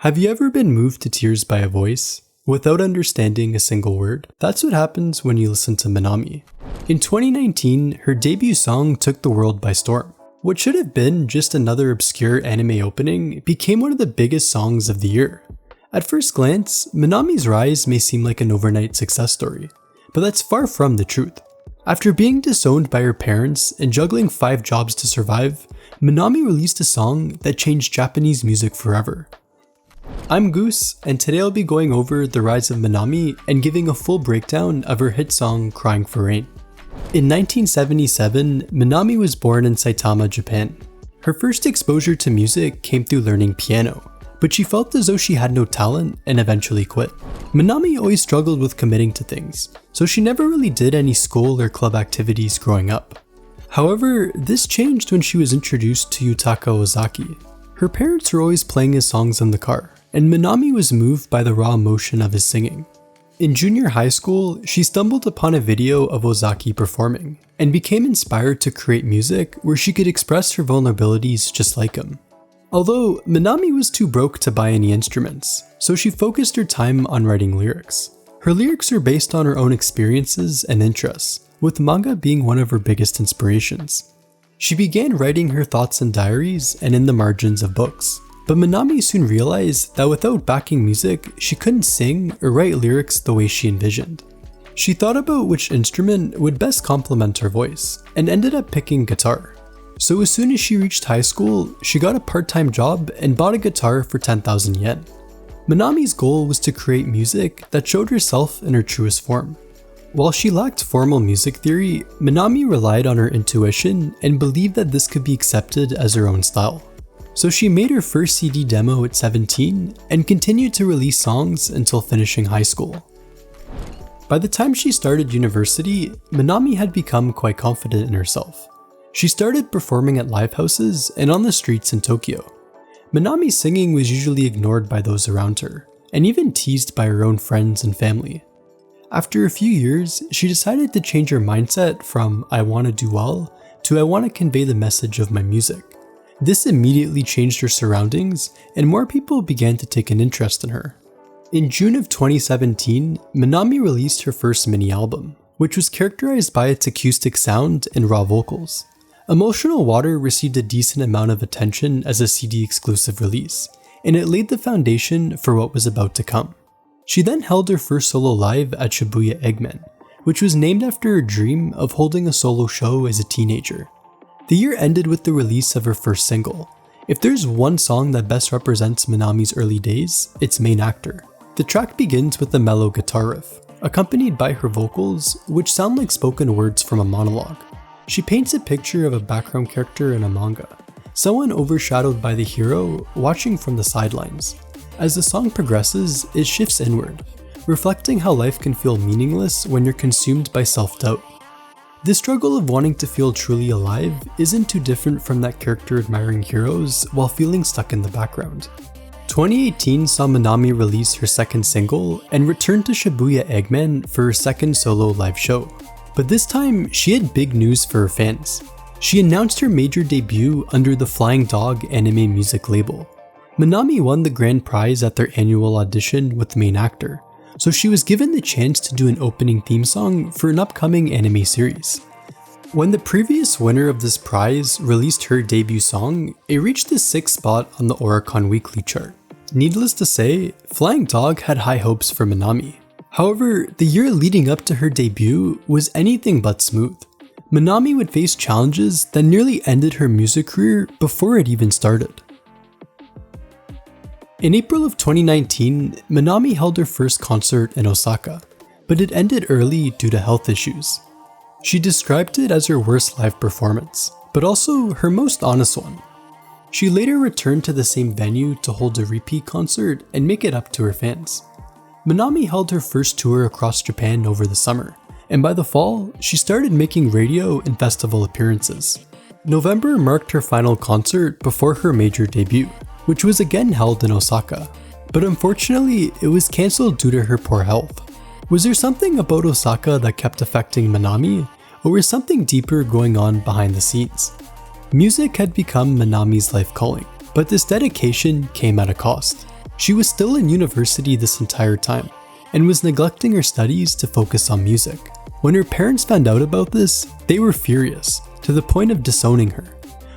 Have you ever been moved to tears by a voice without understanding a single word? That's what happens when you listen to Minami. In 2019, her debut song took the world by storm. What should have been just another obscure anime opening became one of the biggest songs of the year. At first glance, Minami's rise may seem like an overnight success story, but that's far from the truth. After being disowned by her parents and juggling 5 jobs to survive, Minami released a song that changed Japanese music forever. I'm Goose, and today I'll be going over the rise of Minami and giving a full breakdown of her hit song Crying for Rain. In 1977, Minami was born in Saitama, Japan. Her first exposure to music came through learning piano, but she felt as though she had no talent and eventually quit. Minami always struggled with committing to things, so she never really did any school or club activities growing up. However, this changed when she was introduced to Yutaka Ozaki. Her parents were always playing his songs in the car, and Minami was moved by the raw emotion of his singing. In junior high school, she stumbled upon a video of Ozaki performing, and became inspired to create music where she could express her vulnerabilities just like him. Although, Minami was too broke to buy any instruments, so she focused her time on writing lyrics. Her lyrics are based on her own experiences and interests, with manga being one of her biggest inspirations. She began writing her thoughts in diaries and in the margins of books. But Minami soon realized that without backing music, she couldn't sing or write lyrics the way she envisioned. She thought about which instrument would best complement her voice, and ended up picking guitar. So as soon as she reached high school, she got a part-time job and bought a guitar for 10,000 yen. Minami's goal was to create music that showed herself in her truest form. While she lacked formal music theory, Minami relied on her intuition and believed that this could be accepted as her own style. So she made her first CD demo at 17 and continued to release songs until finishing high school. By the time she started university, Minami had become quite confident in herself. She started performing at live houses and on the streets in Tokyo. Minami's singing was usually ignored by those around her, and even teased by her own friends and family. After a few years, she decided to change her mindset from "I want to do well" to "I want to convey the message of my music." This immediately changed her surroundings, and more people began to take an interest in her. In June of 2017, Minami released her first mini-album, which was characterized by its acoustic sound and raw vocals. Emotional Water received a decent amount of attention as a CD-exclusive release, and it laid the foundation for what was about to come. She then held her first solo live at Shibuya Eggman, which was named after her dream of holding a solo show as a teenager. The year ended with the release of her first single. If there's one song that best represents Minami's early days, it's Main Actor. The track begins with a mellow guitar riff, accompanied by her vocals, which sound like spoken words from a monologue. She paints a picture of a background character in a manga, someone overshadowed by the hero watching from the sidelines. As the song progresses, it shifts inward, reflecting how life can feel meaningless when you're consumed by self-doubt. The struggle of wanting to feel truly alive isn't too different from that character admiring heroes while feeling stuck in the background. 2018 saw Minami release her second single and return to Shibuya Eggman for her second solo live show. But this time, she had big news for her fans. She announced her major debut under the Flying Dog anime music label. Minami won the grand prize at their annual audition with Main Actor, so she was given the chance to do an opening theme song for an upcoming anime series. When the previous winner of this prize released her debut song, it reached the 6th spot on the Oricon Weekly chart. Needless to say, Flying Dog had high hopes for Minami. However, the year leading up to her debut was anything but smooth. Minami would face challenges that nearly ended her music career before it even started. In April of 2019, Minami held her first concert in Osaka, but it ended early due to health issues. She described it as her worst live performance, but also her most honest one. She later returned to the same venue to hold a repeat concert and make it up to her fans. Minami held her first tour across Japan over the summer, and by the fall, she started making radio and festival appearances. November marked her final concert before her major debut, which was again held in Osaka, but unfortunately it was cancelled due to her poor health. Was there something about Osaka that kept affecting Minami, or was something deeper going on behind the scenes? Music had become Minami's life calling, but this dedication came at a cost. She was still in university this entire time, and was neglecting her studies to focus on music. When her parents found out about this, they were furious, to the point of disowning her.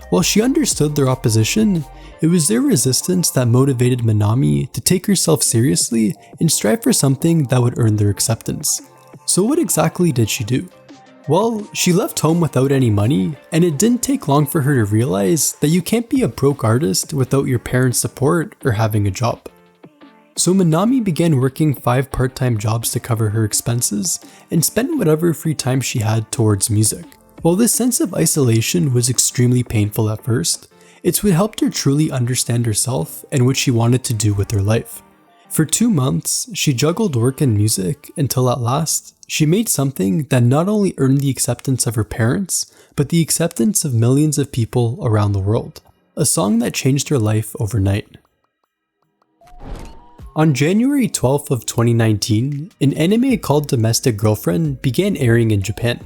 While she understood their opposition, it was their resistance that motivated Minami to take herself seriously and strive for something that would earn their acceptance. So what exactly did she do? Well, she left home without any money, and it didn't take long for her to realize that you can't be a broke artist without your parents' support or having a job. So Minami began working 5 part-time jobs to cover her expenses and spent whatever free time she had towards music. While this sense of isolation was extremely painful at first, it's what helped her truly understand herself and what she wanted to do with her life. For 2 months, she juggled work and music until at last, she made something that not only earned the acceptance of her parents, but the acceptance of millions of people around the world. A song that changed her life overnight. On January 12th of 2019, an anime called Domestic Girlfriend began airing in Japan.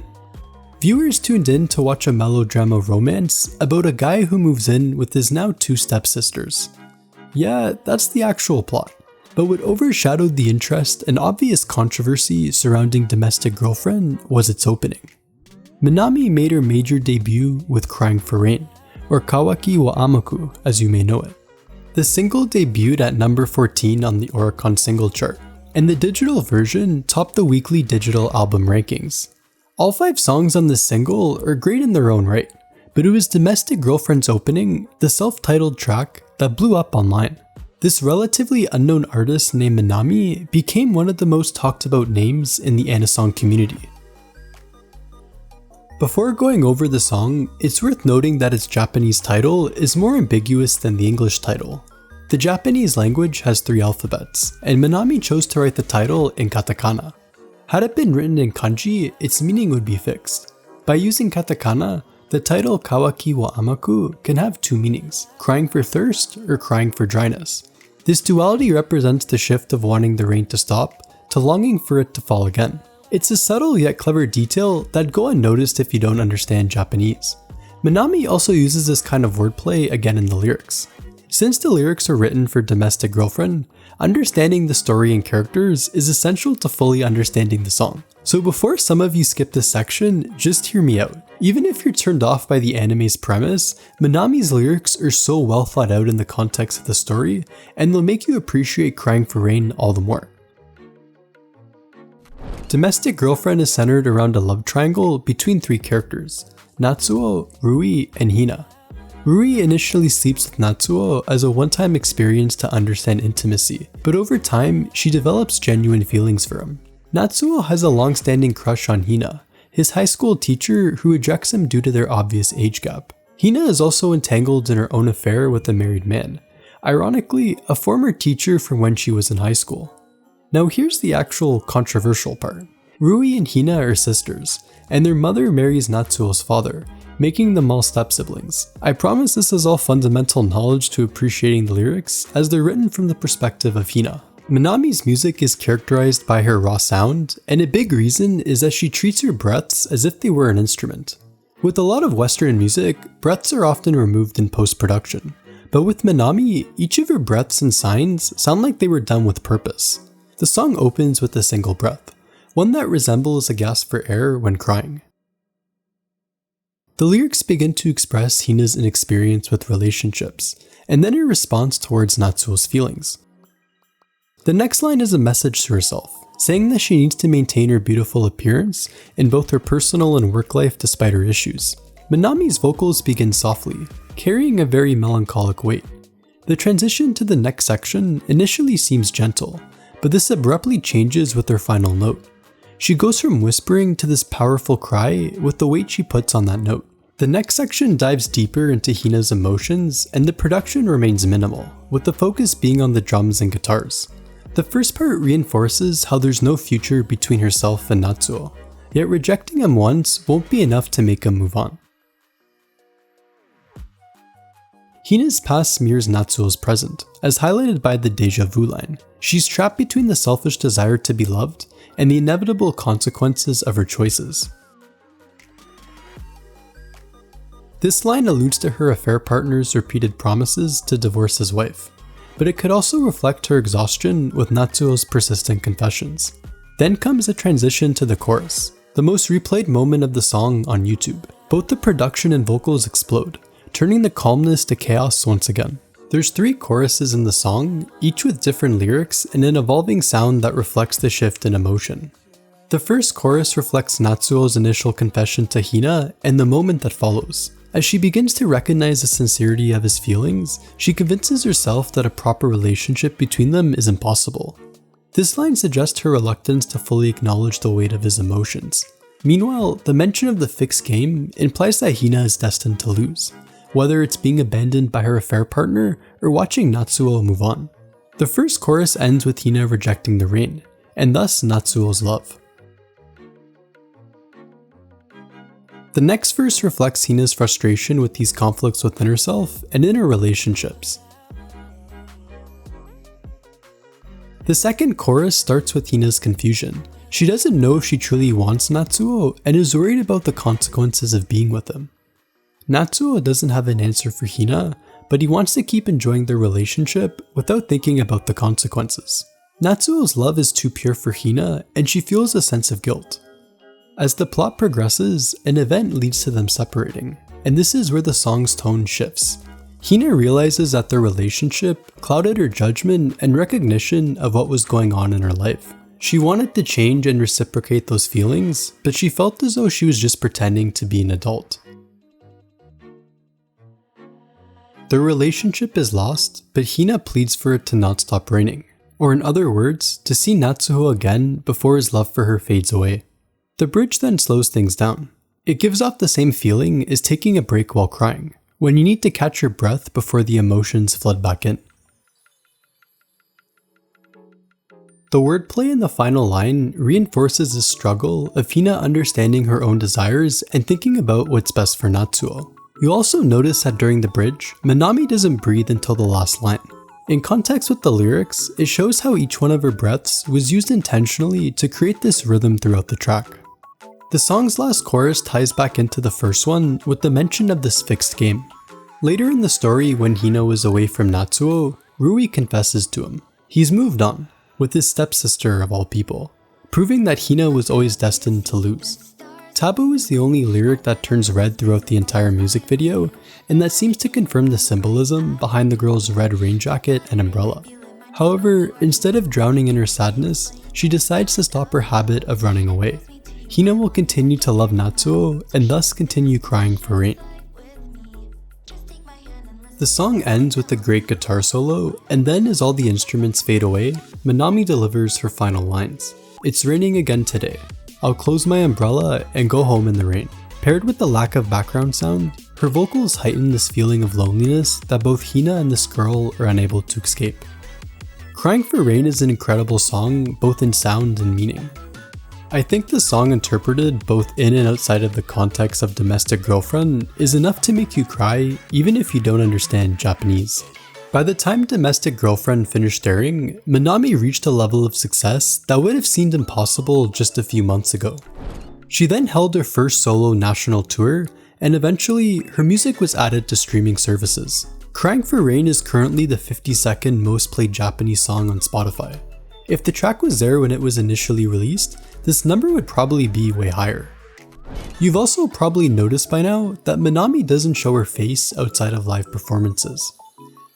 Viewers tuned in to watch a melodrama romance about a guy who moves in with his now 2 stepsisters. Yeah, that's the actual plot. But what overshadowed the interest and obvious controversy surrounding Domestic Girlfriend was its opening. Minami made her major debut with Crying for Rain, or Kawaki wa Amaku as you may know it. The single debuted at number 14 on the Oricon single chart, and the digital version topped the weekly digital album rankings. All 5 songs on this single are great in their own right, but it was Domestic Girlfriend's opening, the self-titled track, that blew up online. This relatively unknown artist named Minami became one of the most talked about names in the anisong community. Before going over the song, it's worth noting that its Japanese title is more ambiguous than the English title. The Japanese language has 3 alphabets, and Minami chose to write the title in katakana. Had it been written in kanji, its meaning would be fixed. By using katakana, the title Kawaki wa Amaku can have 2 meanings, crying for thirst or crying for dryness. This duality represents the shift of wanting the rain to stop to longing for it to fall again. It's a subtle yet clever detail that'd go unnoticed if you don't understand Japanese. Minami also uses this kind of wordplay again in the lyrics. Since the lyrics are written for Domestic Girlfriend, understanding the story and characters is essential to fully understanding the song. So before some of you skip this section, just hear me out. Even if you're turned off by the anime's premise, Minami's lyrics are so well thought out in the context of the story, and they'll make you appreciate Crying for Rain all the more. Domestic Girlfriend is centered around a love triangle between 3 characters, Natsuo, Rui, and Hina. Rui initially sleeps with Natsuo as a one-time experience to understand intimacy, but over time, she develops genuine feelings for him. Natsuo has a long-standing crush on Hina, his high school teacher who rejects him due to their obvious age gap. Hina is also entangled in her own affair with a married man, ironically, a former teacher from when she was in high school. Now here's the actual controversial part. Rui and Hina are sisters, and their mother marries Natsuo's father, making them all step-siblings. I promise this is all fundamental knowledge to appreciating the lyrics, as they're written from the perspective of Hina. Minami's music is characterized by her raw sound, and a big reason is that she treats her breaths as if they were an instrument. With a lot of Western music, breaths are often removed in post-production, but with Minami, each of her breaths and signs sound like they were done with purpose. The song opens with a single breath, one that resembles a gasp for air when crying. The lyrics begin to express Hina's inexperience with relationships, and then her response towards Natsuo's feelings. The next line is a message to herself, saying that she needs to maintain her beautiful appearance in both her personal and work life despite her issues. Minami's vocals begin softly, carrying a very melancholic weight. The transition to the next section initially seems gentle, but this abruptly changes with her final note. She goes from whispering to this powerful cry with the weight she puts on that note. The next section dives deeper into Hina's emotions, and the production remains minimal, with the focus being on the drums and guitars. The first part reinforces how there's no future between herself and Natsuo, yet rejecting him once won't be enough to make him move on. Hina's past mirrors Natsuo's present, as highlighted by the déjà vu line. She's trapped between the selfish desire to be loved and the inevitable consequences of her choices. This line alludes to her affair partner's repeated promises to divorce his wife. but it could also reflect her exhaustion with Natsuo's persistent confessions. Then comes a transition to the chorus, the most replayed moment of the song on YouTube. Both the production and vocals explode, turning the calmness to chaos once again. There's 3 choruses in the song, each with different lyrics and an evolving sound that reflects the shift in emotion. The first chorus reflects Natsuo's initial confession to Hina and the moment that follows. As she begins to recognize the sincerity of his feelings, she convinces herself that a proper relationship between them is impossible. This line suggests her reluctance to fully acknowledge the weight of his emotions. Meanwhile, the mention of the fixed game implies that Hina is destined to lose, whether it's being abandoned by her affair partner or watching Natsuo move on. The first chorus ends with Hina rejecting the rain, and thus Natsuo's love. The next verse reflects Hina's frustration with these conflicts within herself and in her relationships. The second chorus starts with Hina's confusion. She doesn't know if she truly wants Natsuo and is worried about the consequences of being with him. Natsuo doesn't have an answer for Hina, but he wants to keep enjoying their relationship without thinking about the consequences. Natsuo's love is too pure for Hina, and she feels a sense of guilt. As the plot progresses, an event leads to them separating, and this is where the song's tone shifts. Hina realizes that their relationship clouded her judgment and recognition of what was going on in her life. She wanted to change and reciprocate those feelings, but she felt as though she was just pretending to be an adult. Their relationship is lost, but Hina pleads for it to not stop raining, or in other words, to see Natsuo again before his love for her fades away. The bridge then slows things down. It gives off the same feeling as taking a break while crying, when you need to catch your breath before the emotions flood back in. The wordplay in the final line reinforces the struggle of Hina understanding her own desires and thinking about what's best for Natsuo. You also notice that during the bridge, Minami doesn't breathe until the last line. In context with the lyrics, it shows how each one of her breaths was used intentionally to create this rhythm throughout the track. The song's last chorus ties back into the first one with the mention of this fixed game. Later in the story, when Hina was away from Natsuo, Rui confesses to him. He's moved on, with his stepsister of all people, proving that Hina was always destined to lose. Taboo is the only lyric that turns red throughout the entire music video, and that seems to confirm the symbolism behind the girl's red rain jacket and umbrella. However, instead of drowning in her sadness, she decides to stop her habit of running away. Hina will continue to love Natsuo and thus continue crying for rain. The song ends with a great guitar solo, and then as all the instruments fade away, Minami delivers her final lines. "It's raining again today. I'll close my umbrella and go home in the rain." Paired with the lack of background sound, her vocals heighten this feeling of loneliness that both Hina and this girl are unable to escape. Crying for Rain is an incredible song, both in sound and meaning. I think the song, interpreted both in and outside of the context of Domestic Girlfriend, is enough to make you cry even if you don't understand Japanese. By the time Domestic Girlfriend finished airing, Minami reached a level of success that would have seemed impossible just a few months ago. She then held her first solo national tour, and eventually her music was added to streaming services. Crying for Rain is currently the 52nd most played Japanese song on Spotify. If the track was there when it was initially released, this number would probably be way higher. You've also probably noticed by now that Minami doesn't show her face outside of live performances.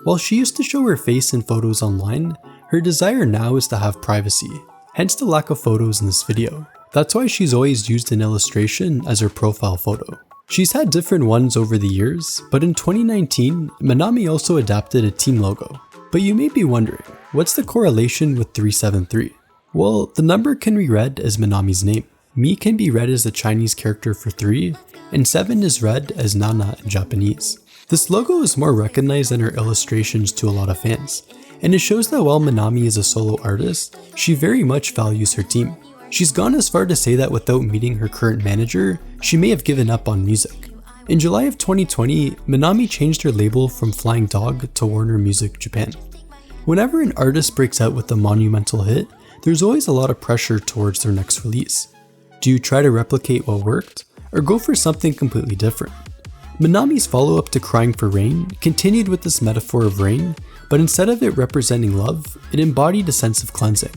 While she used to show her face in photos online, her desire now is to have privacy, hence the lack of photos in this video. That's why she's always used an illustration as her profile photo. She's had different ones over the years, but in 2019, Minami also adapted a team logo. But you may be wondering, what's the correlation with 373? Well, the number can be read as Minami's name. Mi can be read as the Chinese character for 3, and 7 is read as Nana in Japanese. This logo is more recognized than her illustrations to a lot of fans, and it shows that while Minami is a solo artist, she very much values her team. She's gone as far to say that without meeting her current manager, she may have given up on music. In July of 2020, Minami changed her label from Flying Dog to Warner Music Japan. Whenever an artist breaks out with a monumental hit, there's always a lot of pressure towards their next release. Do you try to replicate what worked, or go for something completely different? Minami's follow-up to Crying for Rain continued with this metaphor of rain, but instead of it representing love, it embodied a sense of cleansing.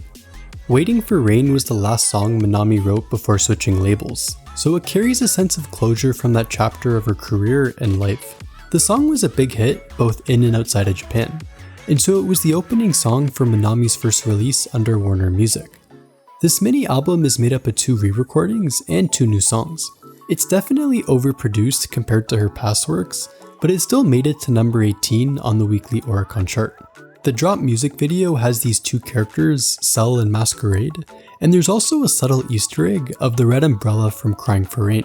Waiting for Rain was the last song Minami wrote before switching labels, so it carries a sense of closure from that chapter of her career and life. The song was a big hit both in and outside of Japan, and so it was the opening song for Minami's first release under Warner Music. This mini album is made up of 2 re-recordings and 2 new songs. It's definitely overproduced compared to her past works, but it still made it to number 18 on the weekly Oricon chart. The Drop music video has these 2 characters, Cell and Masquerade, and there's also a subtle Easter egg of the red umbrella from Crying for Rain.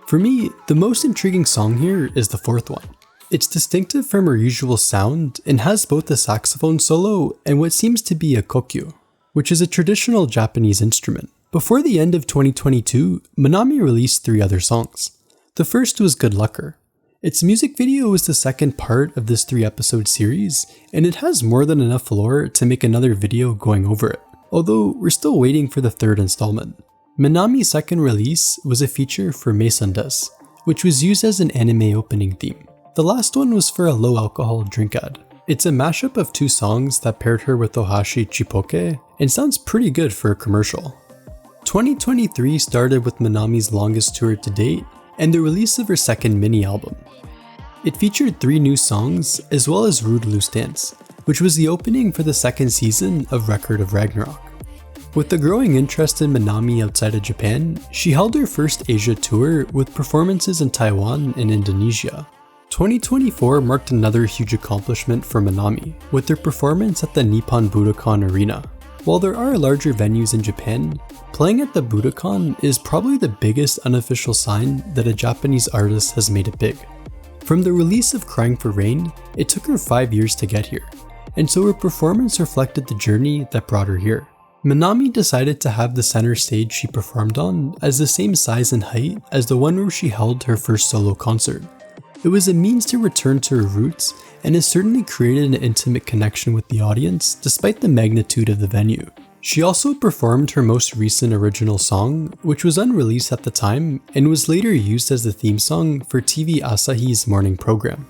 For me, the most intriguing song here is the 4th one. It's distinctive from her usual sound and has both a saxophone solo and what seems to be a kokyu, which is a traditional Japanese instrument. Before the end of 2022, Minami released 3 other songs. The first was Good Lucker. Its music video is the second part of this 3-episode series, and it has more than enough lore to make another video going over it, although we're still waiting for the 3rd installment. Minami's second release was a feature for Maison Des, which was used as an anime opening theme. The last one was for a low-alcohol drink ad. It's a mashup of 2 songs that paired her with Ohashi Chipoke, and sounds pretty good for a commercial. 2023 started with Minami's longest tour to date, and the release of her second mini-album. It featured 3 new songs, as well as Rude Loose Dance, which was the opening for the 2nd season of Record of Ragnarok. With the growing interest in Minami outside of Japan, she held her first Asia tour with performances in Taiwan and Indonesia. 2024 marked another huge accomplishment for Minami, with her performance at the Nippon Budokan Arena. While there are larger venues in Japan, playing at the Budokan is probably the biggest unofficial sign that a Japanese artist has made it big. From the release of Crying for Rain, it took her 5 years to get here, and so her performance reflected the journey that brought her here. Minami decided to have the center stage she performed on as the same size and height as the one where she held her first solo concert. It was a means to return to her roots and has certainly created an intimate connection with the audience despite the magnitude of the venue. She also performed her most recent original song, which was unreleased at the time and was later used as the theme song for TV Asahi's morning program.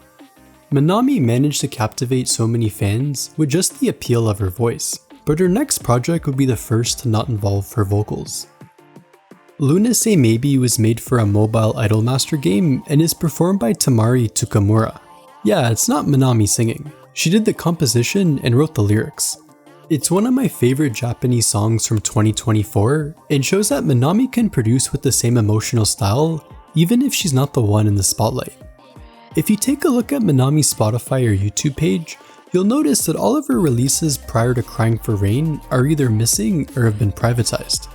Minami managed to captivate so many fans with just the appeal of her voice, but her next project would be the first to not involve her vocals. Luna Say Maybe was made for a mobile Idolmaster game and is performed by Tamari Tsukamura. Yeah, it's not Minami singing. She did the composition and wrote the lyrics. It's one of my favorite Japanese songs from 2024 and shows that Minami can produce with the same emotional style even if she's not the one in the spotlight. If you take a look at Minami's Spotify or YouTube page, you'll notice that all of her releases prior to Crying for Rain are either missing or have been privatized.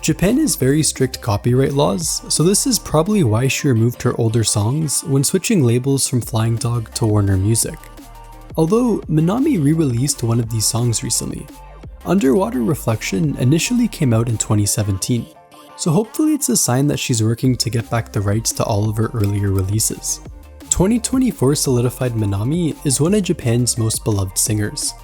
Japan has very strict copyright laws, so this is probably why she removed her older songs when switching labels from Flying Dog to Warner Music. Although, Minami re-released one of these songs recently. Underwater Reflection initially came out in 2017, so hopefully it's a sign that she's working to get back the rights to all of her earlier releases. 2024 solidified Minami as one of Japan's most beloved singers.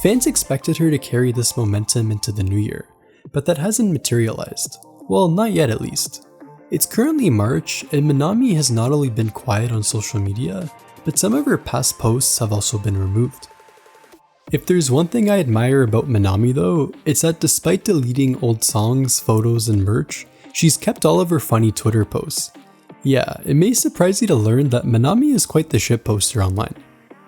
Fans expected her to carry this momentum into the new year, but that hasn't materialized. Well, not yet at least. It's currently March, and Minami has not only been quiet on social media, but some of her past posts have also been removed. If there's one thing I admire about Minami though, it's that despite deleting old songs, photos, and merch, she's kept all of her funny Twitter posts. Yeah, it may surprise you to learn that Minami is quite the shitposter online.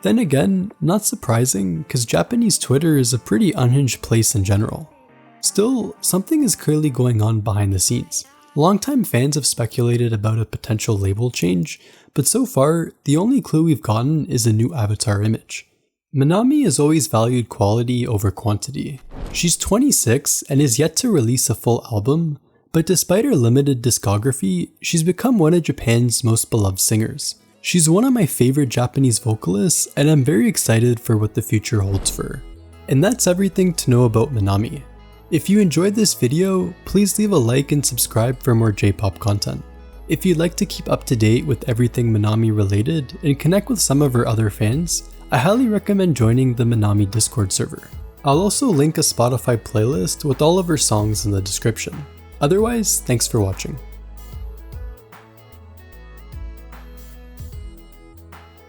Then again, not surprising, cause Japanese Twitter is a pretty unhinged place in general. Still, something is clearly going on behind the scenes. Longtime fans have speculated about a potential label change, but so far, the only clue we've gotten is a new avatar image. Minami has always valued quality over quantity. She's 26 and is yet to release a full album, but despite her limited discography, she's become one of Japan's most beloved singers. She's one of my favorite Japanese vocalists, and I'm very excited for what the future holds for her. And that's everything to know about Minami. If you enjoyed this video, please leave a like and subscribe for more J-pop content. If you'd like to keep up to date with everything Minami related and connect with some of her other fans, I highly recommend joining the Minami Discord server. I'll also link a Spotify playlist with all of her songs in the description. Otherwise, thanks for watching.